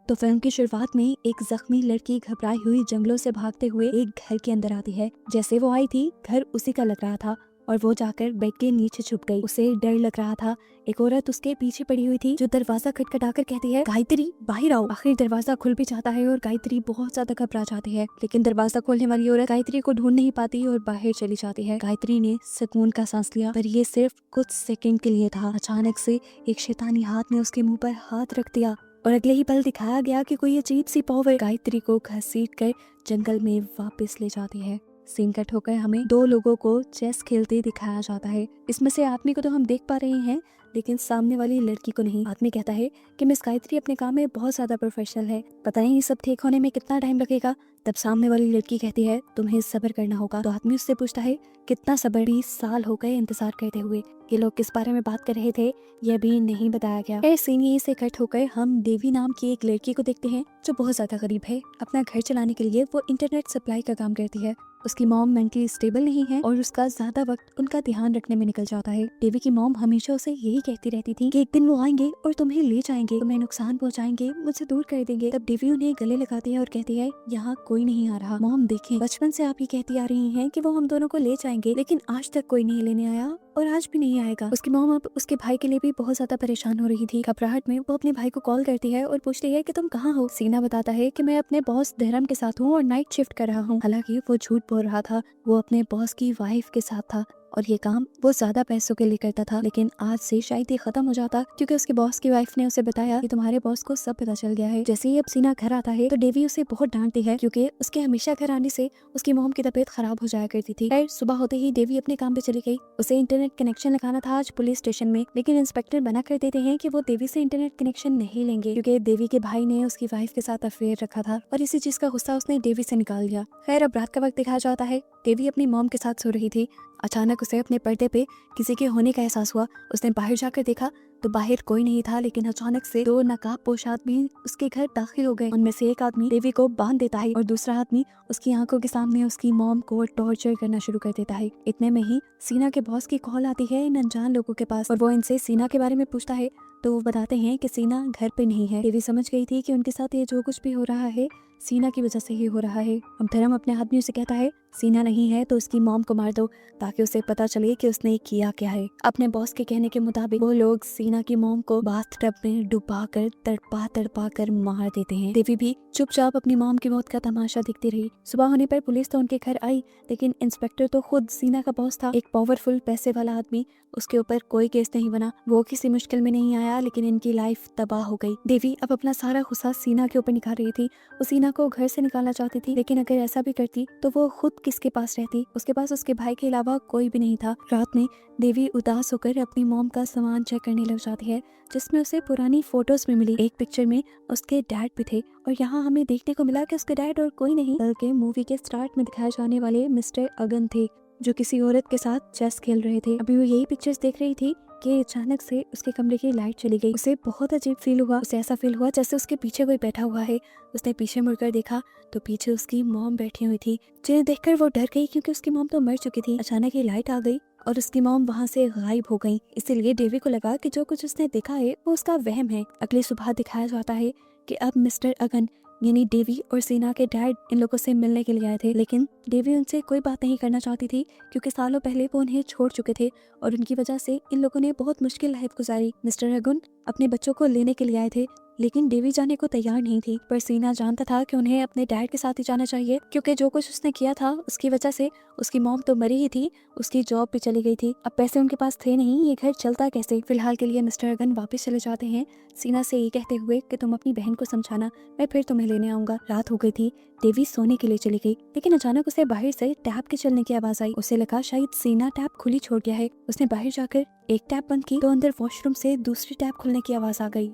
तो फिल्म की शुरुआत में एक जख्मी लड़की घबराई हुई जंगलों से भागते हुए एक घर के अंदर आती है। जैसे वो आई थी घर उसी का लग रहा था और वो जाकर बेड के नीचे छुप गई। उसे डर लग रहा था। एक औरत उसके पीछे पड़ी हुई थी जो दरवाजा खटखटाकर कहती है, गायत्री बाहर आओ। आखिर दरवाजा खुल भी जाता है और गायत्री बहुत ज्यादा घबरा जाती है, लेकिन दरवाजा खोलने वाली औरत गायत्री को ढूंढ नहीं पाती और बाहर चली जाती है। गायत्री ने सुकून का सांस लिया, पर ये सिर्फ कुछ सेकंड के लिए था। अचानक से एक शैतानी हाथ ने उसके मुंह पर हाथ रख दिया और अगले ही पल दिखाया गया कि कोई अजीब सी पावर गायत्री को घसीट कर जंगल में वापस ले जाती है। सीन कट होकर हमें दो लोगों को चेस खेलते दिखाया जाता है। इसमें से आदमी को तो हम देख पा रहे हैं, लेकिन सामने वाली लड़की को नहीं। आदमी कहता है कि मिस गायत्री अपने काम में बहुत ज्यादा प्रोफेशनल है, पता नहीं सब ठीक होने में कितना टाइम लगेगा। तब सामने वाली लड़की कहती है, तुम्हें सब्र करना होगा। तो आदमी उससे पूछता है, कितना सब्र? 20 साल हो गए इंतजार करते हुए। ये लोग किस बारे में बात कर रहे थे यह भी नहीं बताया गया। सीन यहीं से कट होकर हम देवी नाम की एक लड़की को देखते हैं जो बहुत ज्यादा गरीब है। अपना घर चलाने के लिए वो इंटरनेट सप्लाई का काम करती है। उसकी मॉम मेंटली स्टेबल नहीं है और उसका ज्यादा वक्त उनका ध्यान रखने में निकल जाता है। देवी की मॉम हमेशा उसे यही कहती रहती थी कि एक दिन वो आएंगे और तुम्हें ले जाएंगे, तुम्हें नुकसान पहुंचाएंगे, मुझसे दूर कर देंगे। तब देवी उन्हें गले लगाती है और कहती है, यहाँ कोई नहीं आ रहा। मॉम देखें, बचपन से आप ही कहती आ रही हैं कि वो हम दोनों को ले जाएंगे, लेकिन आज तक कोई नहीं लेने आया और आज भी नहीं आएगा। उसकी मॉम अब उसके भाई के लिए भी बहुत ज्यादा परेशान हो रही थी। घबराहट में वो अपने भाई को कॉल करती है और पूछती है कि तुम कहाँ हो। सीना बताता है कि मैं अपने बॉस धर्म के साथ हूँ और नाइट शिफ्ट कर रहा हूँ। हालांकि वो झूठ बोल रहा था, वो अपने बॉस की वाइफ के साथ था और ये काम वो ज्यादा पैसों के लिए करता था। लेकिन आज से शायद ये खत्म हो जाता, क्योंकि उसके बॉस की वाइफ ने उसे बताया कि तुम्हारे बॉस को सब पता चल गया है। जैसे ही अब सीना घर आता है तो देवी उसे बहुत डांटती है, क्योंकि उसके हमेशा घर आने से उसकी मॉम की तबीयत खराब हो जाया करती थी। खैर सुबह होते ही देवी अपने काम पे चली गई। उसे इंटरनेट कनेक्शन लगाना था आज पुलिस स्टेशन में, लेकिन इंस्पेक्टर मना कर देते हैं कि वो देवी से इंटरनेट कनेक्शन नहीं लेंगे, क्योंकि देवी के भाई ने उसकी वाइफ के साथ अफेयर रखा था और इसी चीज का गुस्सा उसने देवी से निकाल दिया। खैर अब रात का वक्त दिखाया जाता है। देवी अपनी मॉम के साथ सो रही थी। अचानक उसे अपने पर्दे पे किसी के होने का एहसास हुआ। उसने बाहर जाकर देखा तो बाहर कोई नहीं था, लेकिन अचानक से दो नकाबपोश आदमी उसके घर दाखिल हो गए। उनमें से एक आदमी देवी को बांध देता है और दूसरा आदमी उसकी आंखों के सामने उसकी मॉम को टॉर्चर करना शुरू कर देता है। इतने में ही सीना के बॉस की कॉल आती है इन अनजान लोगों के पास और वो इनसे सीना के बारे में पूछता है। तो वो बताते हैं कि सीना घर पे नहीं है। देवी समझ गई थी कि उनके साथ ये जो कुछ भी हो रहा है सीना की वजह से ही हो रहा है। अब धर्म अपने आदमियों से कहता है, सीना नहीं है तो उसकी मॉम को मार दो, ताकि उसे पता चले कि उसने किया क्या है। अपने बॉस के कहने के मुताबिक वो लोग सीना की मॉम को बाथटब में डुबाकर तड़पा तड़पा कर मार देते हैं। देवी भी चुपचाप अपनी मॉम की मौत का तमाशा देखती रही। सुबह होने पर पुलिस तो उनके घर आई, लेकिन इंस्पेक्टर तो खुद सीना का बॉस था, एक पावरफुल पैसे वाला आदमी। उसके ऊपर कोई केस नहीं बना, वो किसी मुश्किल में नहीं आया, लेकिन इनकी लाइफ तबाह हो गई। देवी अब अपना सारा गुस्सा सीना के ऊपर निकाल रही थी। वो सीना को घर से निकालना चाहती थी, लेकिन अगर ऐसा भी करती तो वो खुद किसके पास रहती। उसके पास उसके भाई के अलावा कोई भी नहीं था। रात में देवी उदास होकर अपनी मॉम का सामान चेक करने लग जाती है, जिसमें उसे पुरानी फोटोज में मिली। एक पिक्चर में उसके डैड भी थे और यहाँ हमें देखने को मिला कि उसके डैड और कोई नहीं बल्कि मूवी के स्टार्ट में दिखाए जाने वाले मिस्टर अगन थे, जो किसी औरत के साथ चेस खेल रहे थे। अभी वो यही पिक्चर्स देख रही थी कि अचानक से उसके कमरे की लाइट चली गई। उसे बहुत अजीब फील हुआ। उसे ऐसा फील हुआ जैसे उसके पीछे कोई बैठा हुआ है। उसने पीछे मुड़कर देखा तो पीछे उसकी मॉम बैठी हुई थी, जिन्हें देखकर वो डर गई, क्योंकि उसकी मॉम तो मर चुकी थी। अचानक ही लाइट आ गई और उसकी मॉम वहाँ से गायब हो गई। इसीलिए देवी को लगा कि जो कुछ उसने देखा है वो उसका वहम है। अगली सुबह दिखाया जाता है कि अब मिस्टर अगन यानी देवी और सीना के डैड इन लोगों से मिलने के लिए आए थे, लेकिन देवी उनसे कोई बात नहीं करना चाहती थी, क्योंकि सालों पहले वो उन्हें छोड़ चुके थे और उनकी वजह से इन लोगों ने बहुत मुश्किल लाइफ गुजारी। मिस्टर अगन अपने बच्चों को लेने के लिए आए थे, लेकिन देवी जाने को तैयार नहीं थी, पर सीना जानता था कि उन्हें अपने डैड के साथ ही जाना चाहिए, क्योंकि जो कुछ उसने किया था उसकी वजह से उसकी मॉम तो मरी ही थी, उसकी जॉब भी चली गई थी। अब पैसे उनके पास थे नहीं, ये घर चलता कैसे। फिलहाल के लिए मिस्टर अगन वापस चले जाते हैं, सीना से ये कहते हुए कि तुम अपनी बहन को समझाना, मैं फिर तुम्हें लेने आऊंगा। रात हो गई थी। देवी सोने के लिए चली गई, लेकिन अचानक उसे बाहर से टैप के चलने की आवाज आई। उसे लगा शायद सीना टैप खुली छोड़ गया है। उसने बाहर जाकर एक टैप बंद की तो अंदर वॉशरूम से दूसरी टैप खुलने की आवाज आ गई।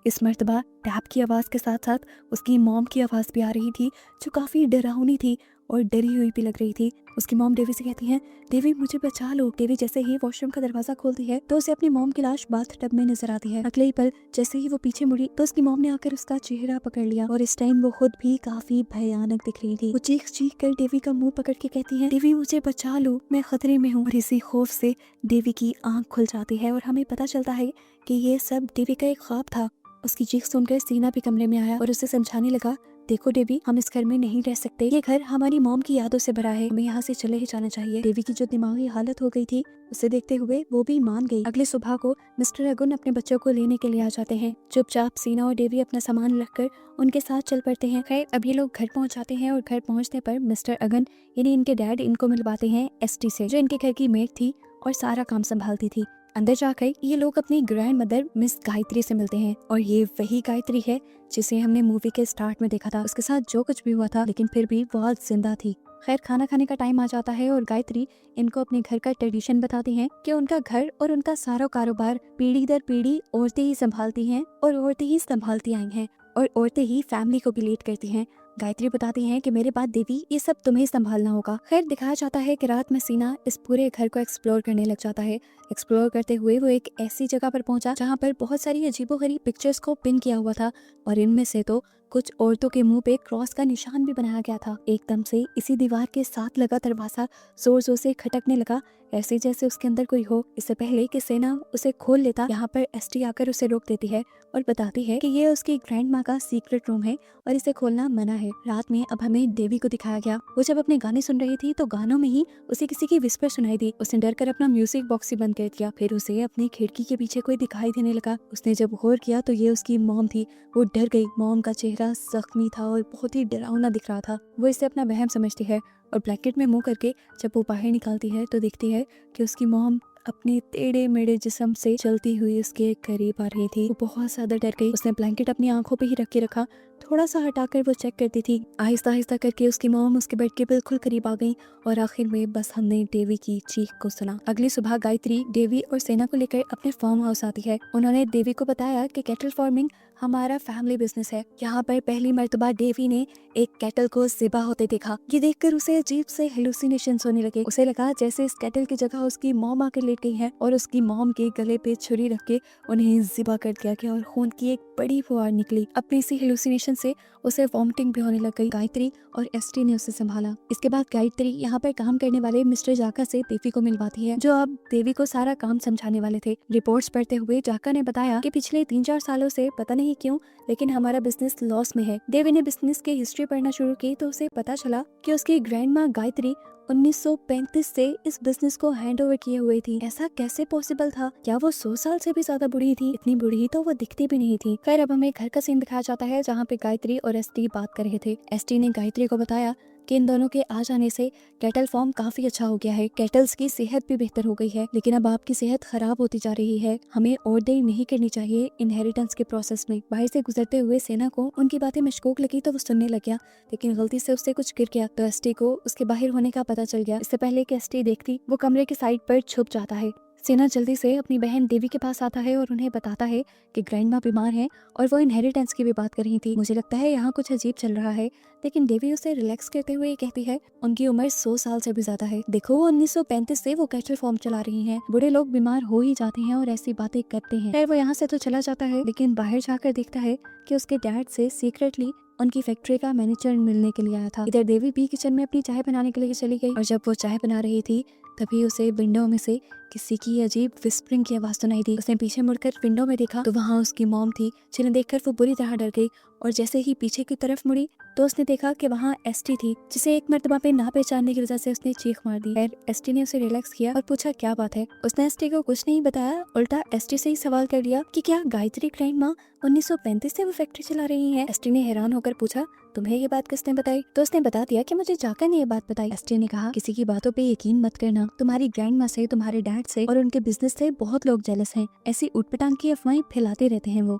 इस मर्तबा टैप की आवाज के साथ साथ उसकी मॉम की आवाज भी आ रही थी, जो काफी डरावनी थी। और डरी हुई भी लग रही थी। उसकी मॉम डेवी से कहती है, डेवी मुझे बचा लो। डेवी जैसे ही वॉशरूम का दरवाजा खोलती है तो उसे अपनी मॉम की लाश बाथ टब में नजर आती है। अगले ही पल जैसे ही वो पीछे मुड़ी तो उसकी मॉम ने आकर उसका चेहरा पकड़ लिया और इस टाइम वो खुद भी काफी भयानक दिख रही थी। वो चीख चीख कर डेवी का मुंह पकड़ के कहती है, डेवी मुझे बचा लो, मैं खतरे में हूँ। और इसी खौफ से डेवी की आंख खुल जाती है और हमें पता चलता है कि ये सब डेवी का एक ख्वाब था। उसकी चीख सुनकर सीना भी कमरे में आया और उसे समझाने लगा, देखो डेवी, हम इस घर में नहीं रह सकते। ये घर हमारी मॉम की यादों से भरा है, हमें यहाँ से चले ही जाना चाहिए। डेवी की जो दिमागी हालत हो गई थी उसे देखते हुए वो भी मान गई। अगले सुबह को मिस्टर अगुन अपने बच्चों को लेने के लिए आ जाते हैं। चुपचाप सीना और डेवी अपना सामान रखकर उनके साथ चल पड़ते हैं। खैर अब ये लोग घर पहुंच जाते हैं और घर पहुंचने पर मिस्टर अगन यानी इनके डैड इनको मिलवाते हैं एसटी से, जो इनके घर की मेड थी और सारा काम संभालती थी। अंदर जाकर ये लोग अपनी ग्रैंड मदर मिस गायत्री से मिलते हैं और ये वही गायत्री है जिसे हमने मूवी के स्टार्ट में देखा था। उसके साथ जो कुछ भी हुआ था लेकिन फिर भी वो आज जिंदा थी। खैर खाना खाने का टाइम आ जाता है और गायत्री इनको अपने घर का ट्रेडिशन बताती हैं कि उनका घर और उनका सारा कारोबार पीढ़ी दर पीढ़ी औरतें ही संभालती हैं और औरतें ही संभालती आई हैं और औरतें ही फैमिली को भी लीड करती हैं। गायत्री बताती हैं कि मेरे बाद देवी ये सब तुम्हें संभालना होगा। खैर दिखाया जाता है कि रात में सीना इस पूरे घर को एक्सप्लोर करने लग जाता है। एक्सप्लोर करते हुए वो एक ऐसी जगह पर पहुंचा जहां पर बहुत सारी अजीबोगरीब पिक्चर्स को पिन किया हुआ था और इनमें से तो कुछ औरतों के मुंह पे क्रॉस का निशान भी बनाया गया था। एकदम से इसी दीवार के साथ लगा दरवाजा जोर जोर से खटकने लगा, ऐसे जैसे उसके अंदर कोई हो। इससे पहले कि सेना उसे खोल लेता, यहाँ पर एसटी आकर उसे रोक देती है और बताती है कि ये उसकी ग्रैंड माँ का सीक्रेट रूम है और इसे खोलना मना है। रात में अब हमें देवी को दिखाया गया। वो जब अपने गाने सुन रही थी तो गानों में ही उसे किसी की विस्पर सुनाई दी। उसने डर कर अपना म्यूजिक बॉक्स ही बंद कर दिया। फिर उसे अपनी खिड़की के पीछे कोई दिखाई देने लगा। उसने जब गौर किया तो ये उसकी मॉम थी। वो डर गई। मॉम का चेहरा जख्मी था और बहुत ही डरावना दिख रहा था। वो इसे अपना वहम समझती है और ब्लैकेट में मुंह करके जब वो बाहर निकलती है तो देखती है कि उसकी मॉम अपने टेढ़े मेढ़े जिस्म से चलती हुई उसके करीब आ रही थी। वो बहुत ज्यादा डर गई। उसने ब्लैंकेट अपनी आंखों पे ही रख के रखा। थोड़ा सा हटाकर वो चेक करती थी। आहिस्ता आहिस्ता करके उसकी मॉम उसके बेड के बिल्कुल करीब आ गई और आखिर में बस हमने डेवी की चीख को सुना। अगली सुबह गायत्री डेवी और सेना को लेकर अपने फार्म हाउस आती है। उन्होंने डेवी को बताया कि कैटल फार्मिंग हमारा फैमिली बिजनेस है। यहाँ पर पहली मर्तबा डेवी ने एक कैटल को ज़िबा होते देखा। ये देखकर उसे अजीब से हेलुसिनेशन होने लगे। उसे लगा जैसे इस कैटल की जगह उसकी मॉम आकर लेट गई है और उसकी मॉम के गले पे छुरी रख के उन्हें ज़िबा कर दिया गया और खून की एक बड़ी फुहार निकली। अपनी इसी हेलुसिनेशन से उसे वॉमिटिंग भी होने लग गई। गायत्री और एसटी ने उसे संभाला। इसके बाद गायत्री यहाँ पर काम करने वाले मिस्टर जाका से देवी को मिलवाती है, जो अब देवी को सारा काम समझाने वाले थे। रिपोर्ट्स पढ़ते हुए जाका ने बताया कि पिछले 3-4 सालों से पता नहीं क्यों लेकिन हमारा बिजनेस लॉस में है। देवी ने बिजनेस की हिस्ट्री पढ़ना शुरू की तो उसे पता चला कि उसकी ग्रैंड माँ गायत्री 1935 से इस बिजनेस को हैंड ओवर किए हुए थी। ऐसा कैसे पॉसिबल था? क्या वो 100 साल से भी ज्यादा बूढ़ी थी? इतनी बूढ़ी तो वो दिखती भी नहीं थी। खैर अब हमें घर का सीन दिखाया जाता है जहाँ पे गायत्री और एसटी बात कर रहे थे। एसटी ने गायत्री को बताया कि इन दोनों के आ जाने से कैटल फार्म काफी अच्छा हो गया है। कैटल्स की सेहत भी बेहतर हो गई है, लेकिन अब आपकी सेहत खराब होती जा रही है। हमें और देर नहीं करनी चाहिए इनहेरिटेंस के प्रोसेस में। बाहर से गुजरते हुए सेना को उनकी बातें मशकूक लगी तो वो सुनने लग गया, लेकिन गलती से उससे कुछ गिर गया तो एसटी को उसके बाहर होने का पता चल गया। इससे पहले कि एसटी देखती वो कमरे के साइड पर छुप जाता है। सेना जल्दी से अपनी बहन देवी के पास आता है और उन्हें बताता है कि ग्रैंड माँ बीमार है और वो इनहेरिटेंस की भी बात कर रही थी। मुझे लगता है यहाँ कुछ अजीब चल रहा है, लेकिन देवी उसे रिलैक्स करते हुए कहती है उनकी उम्र 100 साल से भी ज्यादा है। देखो वो 1935 से वो कैटल फार्म चला रही हैं। बूढ़े लोग बीमार हो ही जाते हैं और ऐसी बातें करते हैं। खैर वो यहाँ से तो चला जाता है, लेकिन बाहर जाकर देखता है कि उसके डैड से सीक्रेटली उनकी फैक्ट्री का मैनेजर मिलने के लिए आया था। इधर देवी भी किचन में अपनी चाय बनाने के लिए चली गई और जब वो चाय बना रही थी तभी उसे विंडो में से किसी की अजीब विस्परिंग की आवाज सुनाई दी। उसने पीछे मुड़कर विंडो में देखा तो वहाँ उसकी मॉम थी, जिन्हें देखकर वो बुरी तरह डर गई और जैसे ही पीछे की तरफ मुड़ी तो उसने देखा कि वहाँ एसटी थी, जिसे एक मर्तबा पे ना पहचानने की वजह से उसने चीख मार दी। खैर एसटी ने उसे रिलैक्स किया और पूछा क्या बात है। उसने एसटी को कुछ नहीं बताया, उल्टा एसटी से ही सवाल कर लिया कि क्या गायत्री ग्रैंड माँ 1935 से वो फैक्ट्री चला रही है। एसटी ने हैरान होकर पूछा तुम्हें ये बात किसने बताई? तो उसने बता दिया कि मुझे जाकर ने ये बात बताई। एसटी ने कहा किसी की बातों पे यकीन मत करना, तुम्हारी ग्रैंड माँ से, तुम्हारे डैड से और उनके बिजनेस से बहुत लोग जेलस हैं। ऐसी उटपटांग की अफवाहें फैलाते रहते हैं वो।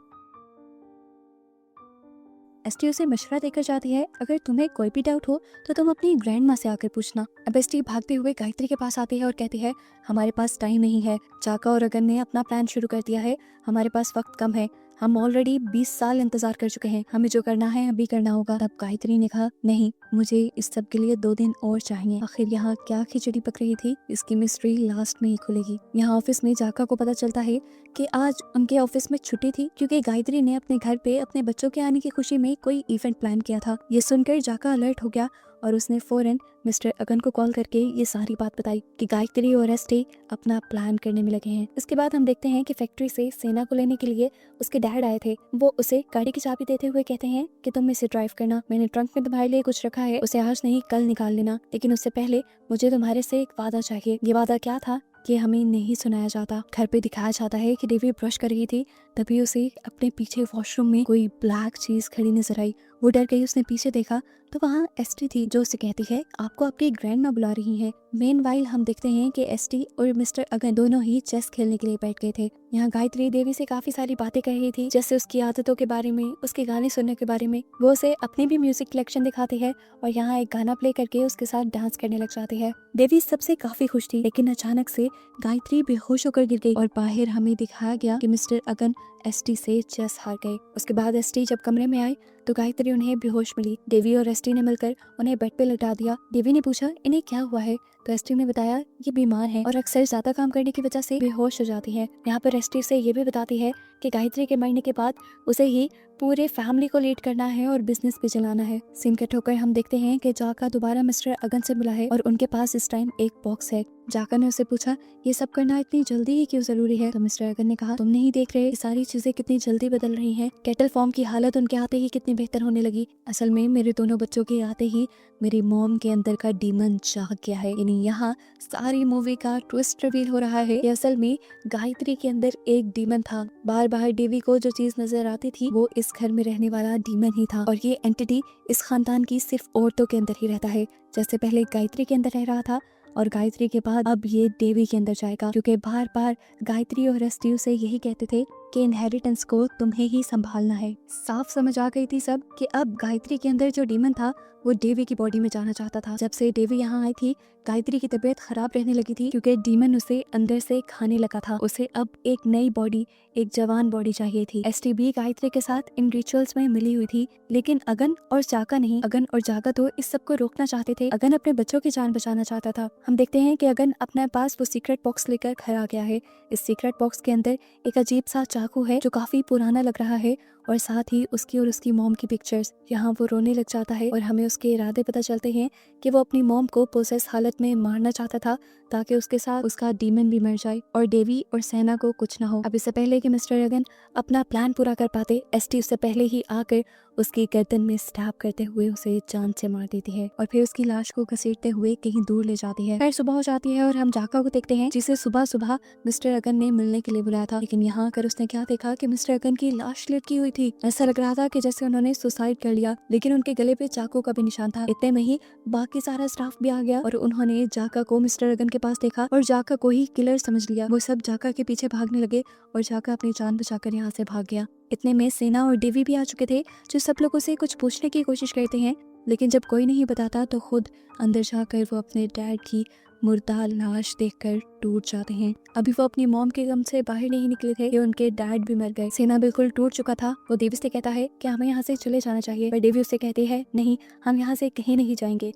एसटी उसे मशवरा देकर जाती है अगर तुम्हें कोई भी डाउट हो तो तुम अपनी ग्रैंड माँ से आकर पूछना। अब एसटी भागते हुए गायत्री के पास आती है और कहती है हमारे पास टाइम नहीं है, जाका और अगन ने अपना प्लान शुरू कर दिया है, हमारे पास वक्त कम है। हम ऑलरेडी 20 साल इंतजार कर चुके हैं, हमें जो करना है अभी करना होगा। तब गायत्री ने कहा, नहीं, मुझे इस सब के लिए 2 दिन और चाहिए। आखिर यहाँ क्या खिचड़ी पक रही थी, इसकी मिस्ट्री लास्ट में ही खुलेगी। यहाँ ऑफिस में जाका को पता चलता है कि आज उनके ऑफिस में छुट्टी थी, क्योंकि गायत्री ने अपने घर पे अपने बच्चों के आने की खुशी में कोई इवेंट प्लान किया था। ये सुनकर जाका अलर्ट हो गया और उसने फौरन मिस्टर अगन को कॉल करके ये सारी बात बताई कि गायत्री और एसटी अपना प्लान करने में लगे हैं। इसके बाद हम देखते हैं कि फैक्ट्री से सेना को लेने के लिए उसके डैड आए थे। वो उसे गाड़ी की चाबी देते हुए कहते हैं कि तुम इसे ड्राइव करना, मैंने ट्रंक में तुम्हारे लिए कुछ रखा है, उसे आज नहीं कल निकाल लेना, लेकिन उससे पहले मुझे तुम्हारे से एक वादा चाहिए। ये वादा क्या था ये हमें नहीं सुनाया जाता। घर पे दिखाया जाता है कि डेवी ब्रश कर रही थी, तभी उसे अपने पीछे वॉशरूम में कोई ब्लैक चीज खड़ी नजर आई। वो डर गई, उसने पीछे देखा तो वहाँ एसटी थी, जो उसे कहती है आपको आपकी ग्रैंडमा बुला रही है। मेनवाइल हम देखते हैं कि एसटी और मिस्टर अगन दोनों ही चेस खेलने के लिए बैठ गए थे। यहाँ गायत्री देवी से काफी सारी बातें कह रही थी, जैसे उसकी आदतों के बारे में, उसके गाने सुनने के बारे में। वो उसे अपनी भी म्यूजिक कलेक्शन दिखाती है और यहाँ एक गाना प्ले करके उसके साथ डांस करने लग जाती है। देवी सबसे काफी खुश थी, लेकिन अचानक से गायत्री बेहोश होकर गिर गई और बाहर हमें दिखाया गया कि मिस्टर अगन एसटी से चेस हार गए। उसके बाद एसटी जब कमरे में आई तो गायत्री उन्हें बेहोश मिली। देवी और एसटी ने मिलकर उन्हें बेड पे लटा दिया। देवी ने पूछा इन्हें क्या हुआ है, तो एसटी ने बताया ये बीमार है और अक्सर ज्यादा काम करने की वजह से बेहोश हो जाती है। यहाँ पर एसटी से ये भी बताती है कि गायत्री के मरने के बाद उसे ही पूरे फैमिली को लीड करना है और बिजनेस भी चलाना है। सीन कट होकर हम देखते हैं कि जाका दोबारा मिस्टर अगन से मिला है और उनके पास इस टाइम एक बॉक्स है। जाका ने उससे पूछा ये सब करना इतनी जल्दी ही क्यों जरूरी है, तो मिस्टर अगन ने कहा तुम नहीं देख रहे सारी चीजें कितनी जल्दी बदल रही हैं। कैटल फॉर्म की हालत उनके आते ही कितनी बेहतर होने लगी। असल में मेरे दोनों बच्चों के आते ही मेरी मॉम के अंदर का डीमन जाग गया है। यानी यहाँ सारी मूवी का ट्विस्ट रिवील हो रहा है कि असल में गायत्री के अंदर एक डीमन था। बार बार देवी को जो चीज नजर आती थी वो इस घर में रहने वाला डीमन ही था, और ये एंटिटी इस खानदान की सिर्फ औरतों के अंदर ही रहता है। जैसे पहले गायत्री के अंदर रह रहा था और गायत्री के बाद अब ये देवी के अंदर जाएगा, क्योंकि बार बार गायत्री और एसटी से यही कहते थे कि इनहेरिटेंस को तुम्हें ही संभालना है। साफ समझ आ गई थी सब कि अब गायत्री के अंदर जो डीमन था वो देवी की बॉडी में जाना चाहता था। जब से देवी यहाँ आई थी गायत्री की तबीयत खराब रहने लगी थी, क्योंकि डीमन उसे अंदर से खाने लगा था। उसे अब एक नई बॉडी, एक जवान बॉडी चाहिए थी। एसटी भी गायत्री के साथ इन रिचुअल्स में मिली हुई थी, लेकिन अगन और जाका नहीं। अगन और जाका तो इस सब को रोकना चाहते थे। अगन अपने बच्चों की जान बचाना चाहता था। हम देखते हैं कि अगन अपने पास वो सीक्रेट बॉक्स लेकर घर आ गया है। इस सीक्रेट बॉक्स के अंदर एक अजीब सा चाकू है जो काफी पुराना लग रहा है, और साथ ही उसकी और उसकी मॉम की पिक्चर्स। यहाँ वो रोने लग जाता है और हमें उसके इरादे पता चलते हैं कि वो अपनी मॉम को पोसेस हालत में मारना चाहता था, ताकि उसके साथ उसका डीमन भी मर जाए और देवी और सेना को कुछ ना हो। अब इससे पहले कि मिस्टर अगन अपना प्लान पूरा कर पाते, एसटी उससे पहले ही आकर उसकी गर्दन में स्टैब करते हुए उसे जान से मार देती है और फिर उसकी लाश को घसीटते हुए कहीं दूर ले जाती है। फिर सुबह हो जाती है और हम जाका को देखते हैं, जिसे सुबह सुबह मिस्टर अगन ने मिलने के लिए बुलाया था। लेकिन यहाँ कर उसने क्या देखा कि मिस्टर अगन की लाश लटकी हुई थी। ऐसा लग रहा था कि जैसे उन्होंने सुसाइड कर लिया, लेकिन उनके गले पे चाकू का भी निशान था। इतने में ही बाकी सारा स्टाफ भी आ गया और उन्होंने जाका को मिस्टर अगन के पास देखा और जाका को ही किलर समझ लिया। वो सब जाका के पीछे भागने लगे और जाका अपनी जान बचाकर यहाँ से भाग गया। इतने में सेना और देवी भी आ चुके थे, जो सब लोगों से कुछ पूछने की कोशिश करते हैं, लेकिन जब कोई नहीं बताता तो खुद अंदर जाकर वो अपने डैड की मुर्दा लाश देखकर टूट जाते हैं। अभी वो अपनी मॉम के गम से बाहर नहीं निकले थे कि उनके डैड भी मर गए। सेना बिल्कुल टूट चुका था। वो देवी से कहता है कि हमें यहाँ से चले जाना चाहिए, पर देवी उससे कहती है नहीं, हम यहाँ से कहीं नहीं जाएंगे।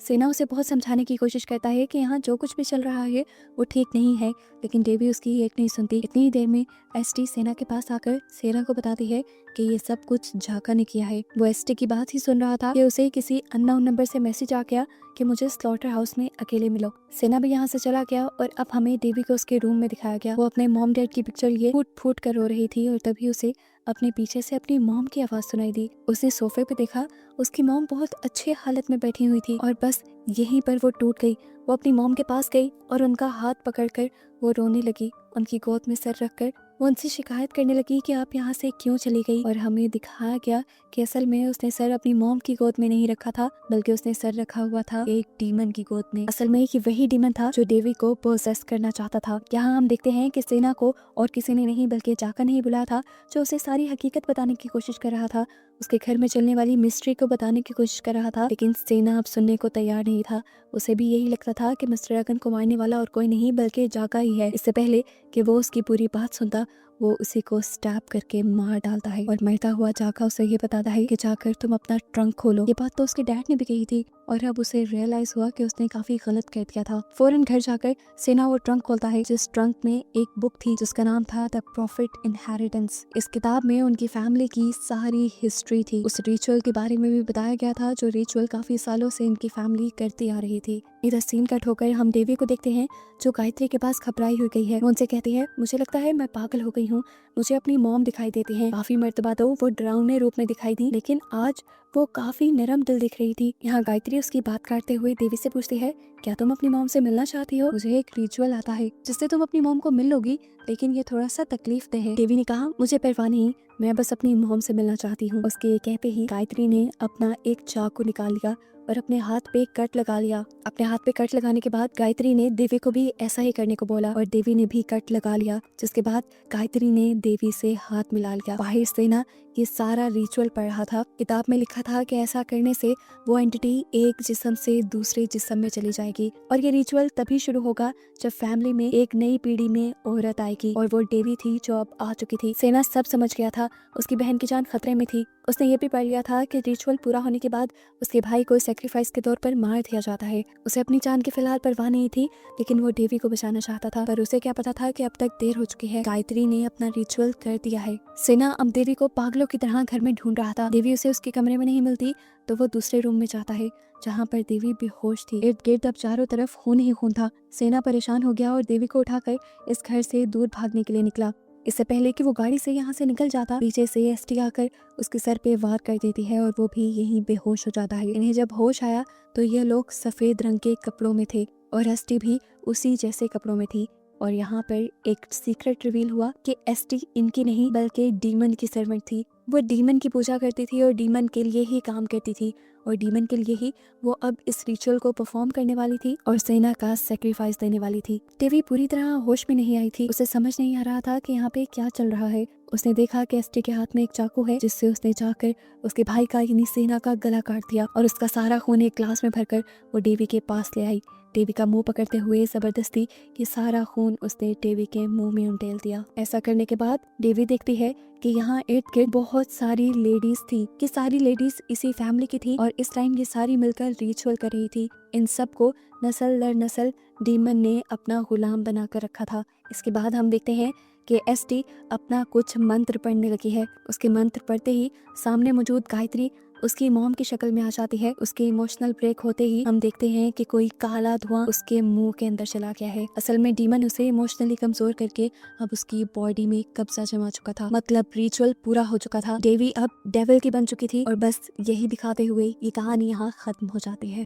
सेना उसे बहुत समझाने की कोशिश करता है कि यहाँ जो कुछ भी चल रहा है वो ठीक नहीं है, लेकिन देवी उसकी एक नहीं सुनती। इतनी ही देर में एसटी सेना के पास आकर सेना को बताती है कि ये सब कुछ जाका ने किया है। वो एसटी की बात ही सुन रहा था कि उसे किसी अननोन नंबर से मैसेज आ गया कि मुझे स्लॉटर हाउस में अकेले मिलो। सेना भी यहाँ से चला गया और अब हमें देवी को उसके रूम में दिखाया गया। वो अपने मॉम डैड की पिक्चर लिए फूट फूट कर रो रही थी और तभी उसे अपने पीछे से अपनी मॉम की आवाज सुनाई दी। उसने सोफे पे देखा, उसकी मॉम बहुत अच्छी हालत में बैठी हुई थी और बस यहीं पर वो टूट गई। वो अपनी मॉम के पास गई और उनका हाथ पकड़कर वो रोने लगी। उनकी गोद में सर रखकर वो उनसे शिकायत करने लगी कि आप यहाँ से क्यों चली गई। और हमें दिखाया गया कि असल में उसने सर अपनी मॉम की गोद में नहीं रखा था, बल्कि उसने सर रखा हुआ था एक डीमन की गोद में। असल में ये वही डीमन था जो देवी को पोसेस करना चाहता था। यहाँ हम देखते हैं कि सेना को और किसी ने नहीं बल्कि जाका ने ही बुलाया था, जो उसे सारी हकीकत बताने की कोशिश कर रहा था, उसके घर में चलने वाली मिस्ट्री को बताने की कोशिश कर रहा था। लेकिन सेना अब सुनने को तैयार नहीं था। उसे भी यही लगता था कि मिस्टर अगन को मारने वाला और कोई नहीं बल्कि जाका ही है। इससे पहले कि वो उसकी पूरी बात सुनता, वो उसी को स्टैप करके मार डालता है और मरता हुआ जाका उसे ये बताता है कि जाकर तुम अपना ट्रंक खोलो। ये बात तो उसके डैड ने भी कही थी और अब उसे रियलाइज हुआ कि उसने काफी गलत कह दिया था। फौरन घर जाकर सेना वो ट्रंक खोलता है जिस ट्रंक में एक बुक थी जिसका नाम था द प्रॉफिट इनहेरिटेंस। इस किताब में उनकी फैमिली की सारी हिस्ट्री थी। उस रिचुअल के बारे में भी बताया गया था जो रिचुअल काफी सालों से इनकी फैमिली करती आ रही थी। इधर सीन कट होकर हम देवी को देखते हैं जो गायत्री के पास घबराई हुई गई है। वो उनसे कहती है मुझे लगता है मैं पागल हो गई हूँ, मुझे अपनी मॉम दिखाई देती है। काफी मर्तबा तो वो डरावने रूप में दिखाई दी लेकिन आज वो काफी नरम दिल दिख रही थी। यहाँ गायत्री उसकी बात काटते हुए देवी से पूछती है क्या तुम अपनी मॉम से मिलना चाहती हो? मुझे एक रिचुअल आता है जिससे तुम अपनी मॉम को मिल लोगी लेकिन ये थोड़ा सा तकलीफ दे है। देवी ने कहा मुझे परवाह नहीं, मैं बस अपनी मॉम से मिलना चाहती हूँ। उसके कहते ही गायत्री ने अपना एक चाकू निकाल लिया और अपने हाथ पे कट लगा लिया। अपने हाथ पे कट लगाने के बाद गायत्री ने देवी को भी ऐसा ही करने को बोला और देवी ने भी कट लगा लिया, जिसके बाद गायत्री ने देवी से हाथ मिला लिया। बाहर से ना ये सारा रिचुअल पढ़ रहा था। किताब में लिखा था कि ऐसा करने से वो एंटिटी एक जिस्म से दूसरे जिस्म में चली जाएगी और ये रिचुअल तभी शुरू होगा जब फैमिली में एक नई पीढ़ी में औरत आएगी और वो देवी थी जो अब आ चुकी थी। सेना सब समझ गया था, उसकी बहन की जान खतरे में थी। उसने ये भी पढ़ लिया था कि रिचुअल पूरा होने के बाद उसके भाई को सैक्रिफाइस के तौर पर मार दिया जाता है। उसे अपनी जान की फिलहाल परवाह नहीं थी लेकिन वो देवी को बचाना चाहता था, पर उसे क्या पता था कि अब तक देर हो चुकी है। गायत्री ने अपना रिचुअल कर दिया है। सेना अब देवी को पागलों की तरह घर में ढूंढ रहा था। देवी उसे उसके कमरे में नहीं मिलती तो वो दूसरे रूम में जाता है जहाँ पर देवी बेहोश थी। इर्द गिर्द अब चारों तरफ खून ही खून था। सेना परेशान हो गया और देवी को उठाकर इस घर से दूर भागने के लिए निकला। इससे पहले कि वो गाड़ी से यहाँ से निकल जाता, पीछे से एसटी आकर उसके सर पे वार कर देती है और वो भी यहीं बेहोश हो जाता है। इन्हें जब होश आया तो ये लोग सफेद रंग के कपड़ों में थे और एसटी भी उसी जैसे कपड़ों में थी। और यहाँ पर एक सीक्रेट रिवील हुआ कि एसटी इनकी नहीं बल्कि डीमन की सर्वेंट थी। वो डीमन की पूजा करती थी और डीमन के लिए ही काम करती थी और डीमन के लिए ही वो अब इस रिचुअल को परफॉर्म करने वाली थी और सेना का सैक्रिफाइस देने वाली थी। देवी पूरी तरह होश में नहीं आई थी। उसे समझ नहीं आ रहा था कि यहाँ पे क्या चल रहा है। उसने देखा कि एसटी के हाथ में एक चाकू है जिससे उसने जाकर उसके भाई का यानी सेना का गला काट दिया और उसका सारा खून एक ग्लास में भरकर वो देवी के पास ले आई। देवी का मुंह पकड़ते हुए जबरदस्ती ये सारा खून उसने देवी के मुंह में उंडेल दिया। ऐसा करने के बाद देवी देखती है कि यहाँ इर्द गिर्द बहुत सारी लेडीज थी कि सारी लेडीज इसी फैमिली की थी और इस टाइम ये सारी मिलकर रिचुअल कर रही थी। इन सब को नस्ल दर नस्ल डीमन ने अपना गुलाम बनाकर रखा था। इसके बाद हम देखते हैं कि एसटी अपना कुछ मंत्र पढ़ने लगी है। उसके मंत्र पढ़ते ही सामने मौजूद गायत्री उसकी मॉम की शक्ल में आ जाती है। उसके इमोशनल ब्रेक होते ही हम देखते हैं कि कोई काला धुआं उसके मुंह के अंदर चला गया है। असल में डीमन उसे इमोशनली कमजोर करके अब उसकी बॉडी में कब्जा जमा चुका था, मतलब रिचुअल पूरा हो चुका था। देवी अब डेविल की बन चुकी थी और बस यही दिखाते हुए ये कहानी यहाँ खत्म हो जाती है।